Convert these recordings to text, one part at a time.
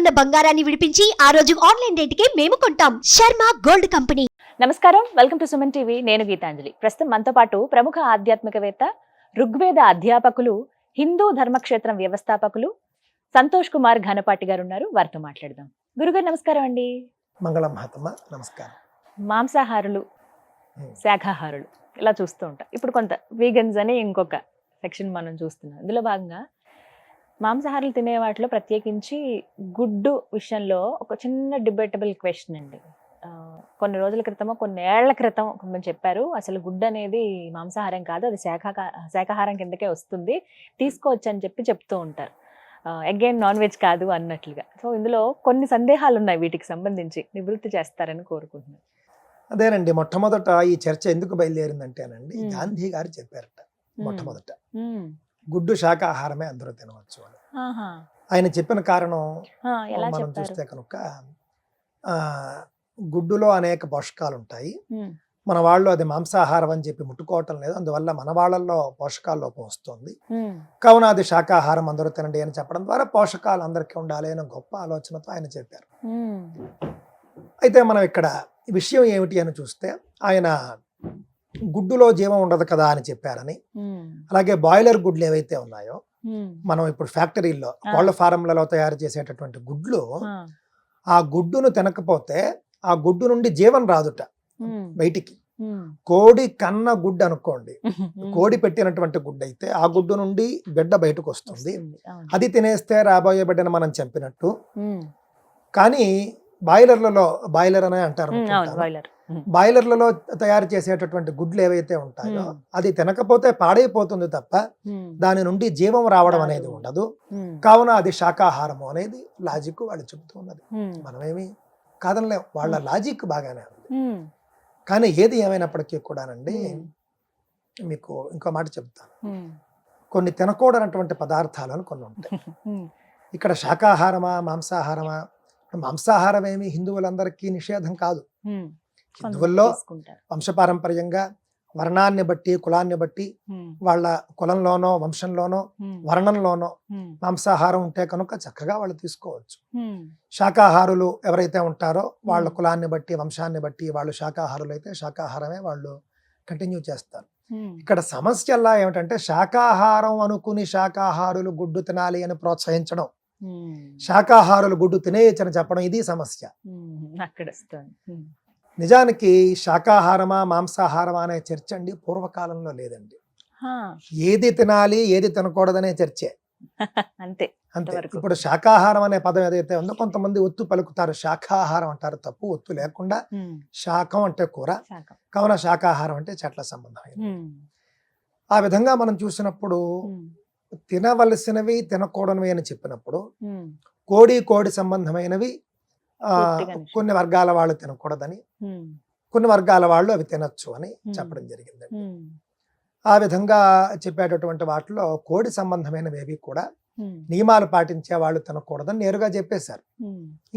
ఉన్న బంగారాన్ని విడిపించి ఆ రోజు ఆన్లైన్ రేటుకే మేము కొంటాం. Sharma gold company. నమస్కారం, వెల్కమ్ టు సుమన్ టీవీ. నేను గీతాంజలి. ప్రస్తుతం మనతో పాటు ప్రముఖ ఆధ్యాత్మికవేత్త, ఋగ్వేద అధ్యాపకులు, హిందూ ధర్మక్షేత్రం వ్యవస్థాపకులు సంతోష్ కుమార్ ఘనపాటి గారు ఉన్నారు. వారితో మాట్లాడదాం. గురుగారు నమస్కారం అండి. మంగళం మహాత్మ నమస్కారం. మాంసాహారులు, శాఖాహారులు ఇలా చూస్తూ ఉంటాం. ఇప్పుడు కొంత వీగన్స్ అని ఇంకొక సెక్షన్ మనం చూస్తున్నాం. ఇందులో భాగంగా మాంసాహారులు తినే వాటిలో ప్రత్యేకించి గుడ్డు విషయంలో ఒక చిన్న డిబేటబుల్ క్వశ్చన్ అండి. కొన్ని రోజుల క్రితమో కొన్ని ఏళ్ల క్రితం కొంచెం చెప్పారు, అసలు గుడ్డు అనేది మాంసాహారం కాదు, అది శాఖాహారం కిందకే వస్తుంది, తీసుకోవచ్చు అని చెప్తూ ఉంటారు. అగైన్ నాన్ వెజ్ కాదు అన్నట్లుగా. సో ఇందులో కొన్ని సందేహాలు ఉన్నాయి, వీటికి సంబంధించి నివృత్తి చేస్తారని కోరుకుంటున్నాను. అదేనండి, మొట్టమొదట ఈ చర్చ ఎందుకు బయలుదేరిందంటేనండి, గాంధీ గారు చెప్పారట మొట్టమొదట గుడ్డు శాకాహారమే అందరూ తినవచ్చు అని. ఆయన చెప్పిన కారణం మనం చూస్తే కనుక గుడ్డులో అనేక పోషకాలు ఉంటాయి. మన వాళ్ళు అది మాంసాహారం అని చెప్పి ముట్టుకోవటం లేదు, అందువల్ల మన వాళ్ళల్లో పోషకాల లోపం వస్తుంది, కావున అది శాకాహారం అందరూ తినండి అని చెప్పడం ద్వారా పోషకాలు అందరికీ ఉండాలి అనే గొప్ప ఆలోచనతో ఆయన చెప్పారు. అయితే మనం ఇక్కడ విషయం ఏమిటి అని చూస్తే, ఆయన గుడ్డులో జీవం ఉండదు కదా అని చెప్పారని, అలాగే బాయిలర్ గుడ్లు ఏవైతే ఉన్నాయో మనం ఇప్పుడు ఫ్యాక్టరీల్లో కోళ్ల ఫారంలలో తయారు చేసేటటువంటి గుడ్లు, ఆ గుడ్డును తినకపోతే ఆ గుడ్డు నుండి జీవం రాదుట బయటికి. కోడి కన్న గుడ్డు అనుకోండి, కోడి పెట్టినటువంటి గుడ్డు అయితే ఆ గుడ్డు నుండి బిడ్డ బయటకు వస్తుంది, అది తినేస్తే రాబోయే బిడ్డను మనం చంపినట్టు. కానీ బాయిలర్లలో, బాయిలర్ అనే అంటారు, బాయిలర్లలో తయారు చేసేటటువంటి గుడ్లు ఏవైతే ఉంటాయో అది తినకపోతే పాడైపోతుంది తప్ప దాని నుండి జీవం రావడం అనేది ఉండదు, కావున అది శాకాహారము అనేది లాజిక్ వాళ్ళు చెబుతూ ఉన్నది. మనమేమి కాదనలేం, వాళ్ళ లాజిక్ బాగానే ఉంది. కానీ ఏది ఏమైనప్పటికీ కూడానండి, మీకు ఇంకో మాట చెప్తాను. కొన్ని తినకూడనటువంటి పదార్థాలను కొన్ని ఉంటాయి. ఇక్కడ శాకాహారమా మాంసాహారమా? మాంసాహారం ఏమి హిందువులందరికీ నిషేధం కాదు. హిందువుల్లో వంశపారంపర్యంగా వర్ణాన్ని బట్టి, కులాన్ని బట్టి, వాళ్ళ కులంలోనో వంశంలోనో వర్ణంలోనో మాంసాహారం ఉంటే కనుక చక్కగా వాళ్ళు తీసుకోవచ్చు. శాకాహారులు ఎవరైతే ఉంటారో వాళ్ళ కులాన్ని బట్టి, వంశాన్ని బట్టి వాళ్ళు శాకాహారులు అయితే శాకాహారమే వాళ్ళు కంటిన్యూ చేస్తారు. ఇక్కడ సమస్య అలా ఏమిటంటే, శాకాహారం అనుకుని శాకాహారులు గుడ్డు తినాలి అని ప్రోత్సహించడం, శాకాహారులు గుడ్డు తినేయచ్చని చెప్పడం, ఇది సమస్య. నిజానికి శాకాహారమా మాంసాహారమా అనే చర్చ అండి పూర్వకాలంలో లేదండి. ఏది తినాలి ఏది తినకూడదనే చర్చే. అంతే. ఇప్పుడు శాకాహారం అనే పదం ఏదైతే ఉందో, కొంతమంది ఒత్తు పలుకుతారు, శాకాహారం అంటారు. తప్పు, ఒత్తు లేకుండా శాకం అంటే కూర, కావున శాకాహారం అంటే చెట్ల సంబంధమైనది. ఆ విధంగా మనం చూసినప్పుడు తినవలసినవి తినకూడనివి అని చెప్పినప్పుడు, కోడి సంబంధమైనవి కొన్ని వర్గాల వాళ్ళు తినకూడదని, కొన్ని వర్గాల వాళ్ళు అవి తినొచ్చు అని చెప్పడం జరిగిందండి. ఆ విధంగా చెప్పేటటువంటి వాటిలో కోడి సంబంధమైనవి ఏవి కూడా నియమాలు పాటించే వాళ్ళు తినకూడదని నేరుగా చెప్పేశారు.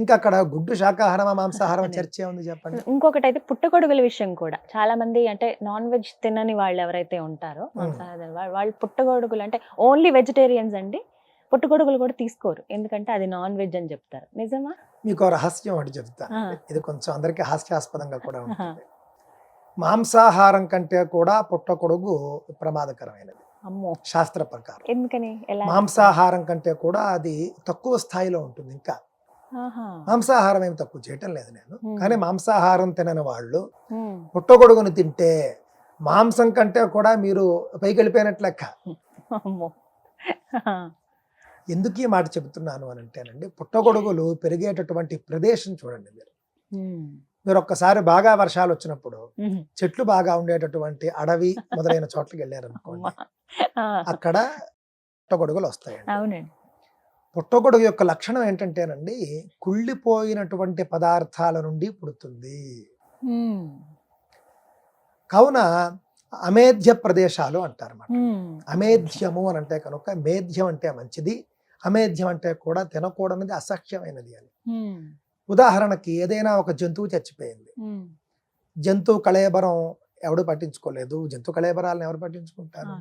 ఇంకా అక్కడ గుడ్డు శాకాహారమా మాంసాహారం చర్చ ఉంది చెప్పండి. ఇంకొకటి అయితే పుట్టగొడుగుల విషయం కూడా చాలా మంది, అంటే నాన్ వెజ్ తినని వాళ్ళు ఎవరైతే ఉంటారో వాళ్ళు పుట్టగొడుగులు అంటే ఓన్లీ వెజిటేరియన్స్ అండి, పుట్టగొడుగులు కూడా తీసుకోరు, ఎందుకంటే అది నాన్ వెజ్ అని చెప్తారు. నిజమా? మీకు రహస్యం ఒకటి చెప్తాను, ఇది కొంచెం అందరికీ హాస్యాస్పదంగా కూడా ఉంటుంది. మాంసాహారం కంటే కూడా పుట్టగొడుగు ప్రమాదకరమైనది శాస్త్ర ప్రకారం. ఎందుకని? మాంసాహారం కంటే కూడా అది తక్కువ స్థాయిలో ఉంటుంది. ఇంకా మాంసాహారం ఏమి తక్కువ చేయటం లేదు నేను, కానీ మాంసాహారం తినని వాళ్ళు పుట్టగొడుగును తింటే మాంసం కంటే కూడా మీరు పైకి వెళ్ళిపోయినట్లు లెక్క. ఎందుకు ఈ మాట చెబుతున్నాను అని అంటేనండి, పుట్టగొడుగులు పెరిగేటటువంటి ప్రదేశం చూడండి. మీరు ఒక్కసారి బాగా వర్షాలు వచ్చినప్పుడు చెట్లు బాగా ఉండేటటువంటి అడవి మొదలైన చోట్లకి వెళ్ళారనుకోండి, అక్కడ పుట్టగొడుగులు వస్తాయండి. పుట్టగొడుగు యొక్క లక్షణం ఏంటంటేనండి, కుళ్ళిపోయినటువంటి పదార్థాల నుండి పుడుతుంది. కావున అమేధ్య ప్రదేశాలు అంటారన్నమాట. అమేధ్యము అని అంటే కనుక, మేధ్యం అంటే మంచిది, అమేధ్యం అంటే కూడా తినకూడనిది, అసహ్యమైనది అని. ఉదాహరణకి ఏదైనా ఒక జంతువు చచ్చిపోయింది, జంతువు కళేబరం ఎవడు పట్టించుకోలేదు, జంతు కళేబరాలను ఎవరు పట్టించుకుంటారు?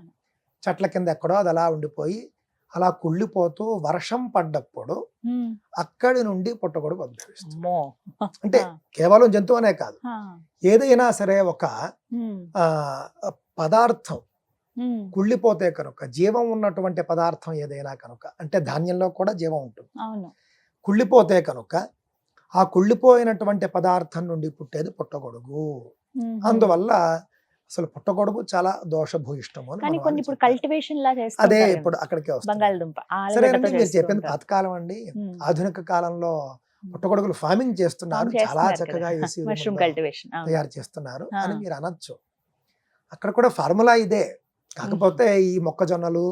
చెట్ల కింద ఎక్కడో అది అలా ఉండిపోయి అలా కుళ్ళిపోతూ వర్షం పడ్డప్పుడు అక్కడి నుండి పుట్టగొడుగు ఉద్భవిస్తుంది. అమ్మో. అంటే కేవలం జంతువు అనే కాదు, ఆ. ఏదైనా సరే ఒక ఉమ్. ఆ పదార్థం ఉమ్. కుళ్ళిపోతే కనుక, జీవం ఉన్నటువంటి పదార్థం ఏదైనా కనుక, అంటే ధాన్యంలో కూడా జీవం ఉంటుంది, అవును. కుళ్ళిపోతే కనుక ఆ కుళ్ళిపోయినటువంటి పదార్థం నుండి పుట్టేది పుట్టగొడుగు. ఉమ్. అందువల్ల అసలు పుట్టగొడుగు చాలా దోషభూయిష్టము అని కానీ మన కొన్ని వాళ్ళు ఇప్పుడు చెప్పారు. కల్టివేషన్ లా అదే చేస్తారు ఇప్పుడు అక్కడికే వస్తుంది. బంగాళదుంప సరేనండి, మీరు చెప్పింది పాతకాలం అండి. ఉమ్. ఆధునిక కాలంలో పుట్టగొడుగులు ఫార్మింగ్ చేస్తున్నారు, చాలా చక్కగా ఏసీ మష్రూమ్ కల్టివేషన్ తయారు చేస్తున్నారు ఆ. అని మీరు అనొచ్చు. అక్కడ కూడా ఫార్ములా ఇదే. కాకపోతే ఈ మొక్కజొన్నలు,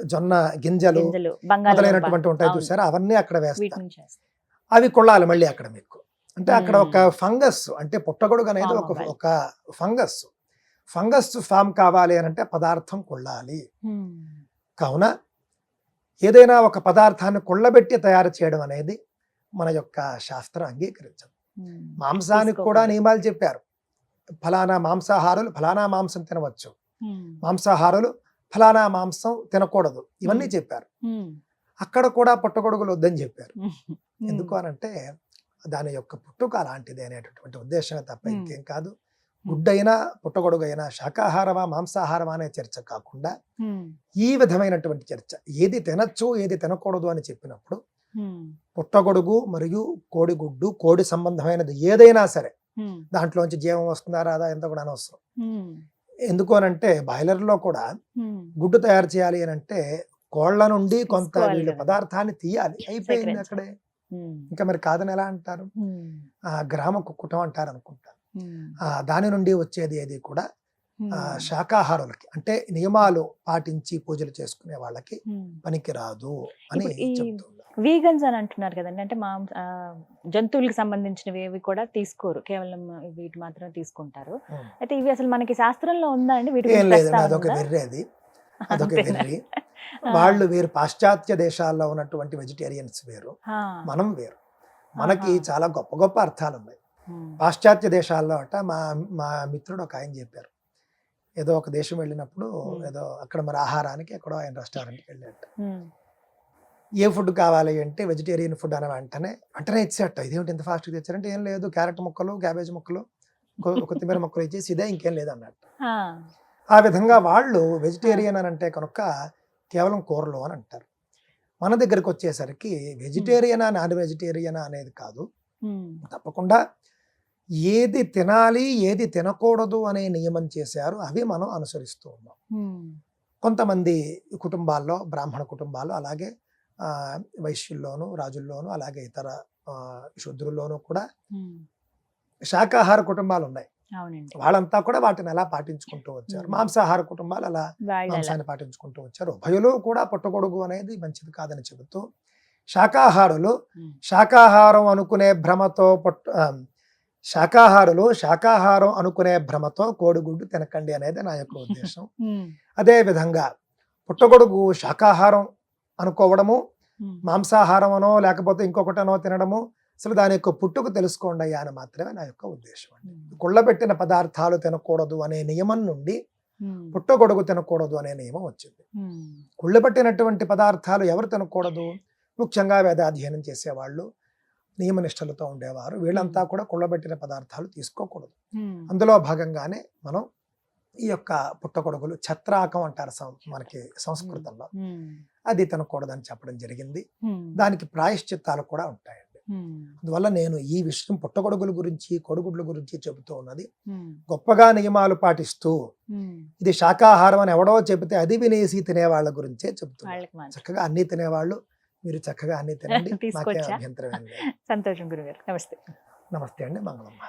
జొన్న గింజలు గింజలు మొదలైనటువంటి ఉంటాయి అవును. చూసారా, అవన్నీ అక్కడ వేస్తారు. వీటిని చేస్తారు. అవి కొళ్ళాలి మళ్ళీ అక్కడ మీకు. అంటే అక్కడ ఒక మ్మ్. ఫంగస్, అంటే పుట్టగొడుగు అనేది Form ఒక అవ్వాలి. ఒక ఫంగస్ ఫామ్ కావాలి అని అంటే పదార్థం కొళ్ళాలి. ఉమ్. కావున ఏదైనా ఒక పదార్థాన్ని కొళ్ళబెట్టి తయారు చేయడం అనేది మన యొక్క శాస్త్రం అంగీకరించదు. ఉమ్. మాంసానికి కూడా తీసుకోకూడదు. నియమాలు చెప్పారు. ఫలానా మాంసాహారులు ఫలానా మాంసం తినవచ్చు, ఉమ్. మాంసాహారులు ఫలానా మాంసం తినకూడదు, ఇవన్నీ మ్మ్. చెప్పారు. ఉమ్. అక్కడ కూడా పుట్టగొడుగులు వద్దని చెప్పారు. ఉమ్. ఎందుకు అనంటే దాని యొక్క పుట్టుక అలాంటిది అనేటటువంటి ఉద్దేశమే తప్ప మ్మ్. ఇంకేం కాదు. గుడ్డైనా పుట్టగొడుగైనా శాకాహారమా మాంసాహారమా అనే చర్చ కాకుండా ఉమ్. ఈ విధమైనటువంటి చర్చ, ఏది తినచ్చు ఏది తినకూడదు అని చెప్పినప్పుడు ఉమ్. పుట్టగొడుగు మరియు కోడిగుడ్డు, కోడి సంబంధమైనది ఏదైనా సరే ఉమ్. దాంట్లోంచి జీవం వస్తుందా రాదా ఎంత కూడా అనవసరం. ఉమ్. ఎందుకు అనంటే బాయిలర్లో కూడా ఉమ్. గుడ్డు తయారు చేయాలి అని అంటే కోళ్ల నుండి కొంత తీసుకోవాలి వీళ్ళు కదా. పదార్థాన్ని తీయాలి, అయిపోయింది సేకరించాలి. అక్కడే. ఉమ్. ఇంకా మరి కాదని ఎలా అంటారు? ఉమ్. గ్రామ కుక్కుటం అంటారు అనుకుంటా. ఉమ్. దాని నుండి వచ్చేది ఏది కూడా ఉమ్. శాకాహారులకి, అంటే నియమాలు పాటించి పూజలు చేసుకునే వాళ్ళకి ఉమ్. పనికిరాదు అని ఇప్పుడు ఈ చెప్తున్నారు. వీగన్స్ అని అంటున్నారు కదండి, అంటే జంతువులకు సంబంధించినవి ఏవి కూడా తీసుకోరు, కేవలం వీటి మాత్రమే తీసుకుంటారు. ఉం. అయితే ఇవి అసలు మనకి శాస్త్రంలో ఉందా అండి? వీటి ఏం గురించి లేదండి, ప్రస్తావన అదొక ఉందా? వెర్రి అది, అదొక అంతేనా? వెర్రి. ఆ. వాళ్ళు వేరు, పాశ్చాత్య దేశాల్లో ఉన్నటువంటి వెజిటేరియన్స్ వేరు, ఆ. మనం వేరు. మనకి ఆహా. చాలా గొప్ప గొప్ప అర్థాలు ఉన్నాయి. ఉమ్. పాశ్చాత్య దేశాల్లో అట మా మా మిత్రుడు ఒక ఆయన చెప్పారు, ఏదో ఒక దేశం వెళ్ళినప్పుడు ఏదో అక్కడ మరి ఆహారానికి ఎక్కడో ఆయన రెస్టారెంట్కి వెళ్ళాట. ఉమ్. ఏ ఫుడ్ కావాలి అంటే వెజిటేరియన్ ఫుడ్ అని వెంటనే ఇచ్చేట. ఇదేమిటి ఇంత ఫాస్ట్గా తెచ్చారంటే, ఏం లేదు క్యారెట్ ముక్కలు, క్యాబేజ్ ముక్కలు, కొత్తిమీర ముక్కలు ఇచ్చేసి ఇదే, ఇంకేం లేదు అన్నట్టు. ఆ. ఆ విధంగా వాళ్ళు వెజిటేరియన్ అని అంటే కనుక కేవలం కూరలు అని అంటారు. మన దగ్గరికి వచ్చేసరికి వెజిటేరియనా నాన్ వెజిటేరియనా అనేది కాదు, ఉమ్. తప్పకుండా ఏది తినాలి ఏది తినకూడదు అనే నియమం చేశారు, అవి మనం అనుసరిస్తూ ఉన్నాం. ఉమ్. కొంతమంది కుటుంబాల్లో, బ్రాహ్మణ కుటుంబాల్లో, అలాగే వైశ్యుల్లోను, రాజుల్లోను, అలాగే ఇతర శూద్రుల్లోనూ కూడా ఉమ్. శాకాహార కుటుంబాలు ఉన్నాయి. అవునండి. వాళ్ళంతా కూడా వాటిని అలా పాటించుకుంటూ వచ్చారు. మాంసాహార కుటుంబాలు అలా వాళ్ళు ఎలా? మాంసాన్ని పాటించుకుంటూ వచ్చారు. ఉభయలు కూడా పుట్టగొడుగు అనేది మంచిది కాదని చెబుతూ, శాకాహారులు ఉమ్. శాకాహారం అనుకునే భ్రమతో శాకాహారం అనుకునే భ్రమతో కోడిగుడ్డు తినకండి అనేది నా యొక్క ఉద్దేశం. ఉమ్. అదే విధంగా పుట్టగొడుగు శాకాహారం అనుకోవడము, ఉమ్. మాంసాహారం అనో లేకపోతే ఇంకొకటనో తినడము, అసలు దాని యొక్క పుట్టుకు తెలుసుకోండి అయ్యా అని మాత్రమే నా యొక్క ఉద్దేశం అండి. ఉమ్. కుళ్ళబెట్టిన పదార్థాలు తినకూడదు అనే నియమం నుండి ఉమ్. పుట్టగొడుగు తినకూడదు అనే నియమం వచ్చింది. ఉమ్. కుళ్ళబెట్టినటువంటి పదార్థాలు ఎవరు తినకూడదు? ముఖ్యంగా వేదాధ్యయనం చేసేవాళ్ళు, నియమనిష్టలతో ఉండేవారు, వీళ్ళంతా కూడా కుళ్ళబెట్టిన పదార్థాలు తీసుకోకూడదు. ఉమ్. అందులో భాగంగానే మనం ఈ యొక్క పుట్టగొడుగులు, ఛత్రాకం అంటారు మనకి సంస్కృతంలో, ఉమ్. అది తినకూడదని చెప్పడం జరిగింది. ఉమ్. దానికి ప్రాయశ్చిత్తాలు కూడా ఉంటాయండి. ఉమ్. అందువల్ల నేను ఈ విషయం పుట్టగొడుగుల గురించి, కోడిగుడ్ల గురించి చెబుతూ ఉన్నది ఉమ్. గొప్పగా నియమాలు పాటిస్తూ, ఉమ్. ఇది శాకాహారం అని ఎవడో చెబితే అది వినేసి తినే వాళ్ళ గురించే చెబుతున్నాను. వాళ్ళకి మాత్రం చక్కగా అన్ని తినేవాళ్ళు మీరు చక్కగా అన్ని తినండి, నాకేం తీసుకోవచ్చా? అభ్యంతరం ఏం లేదు. సంతోషం గురుగారు. నమస్తే. నమస్తే అండి, మంగళమ్మ.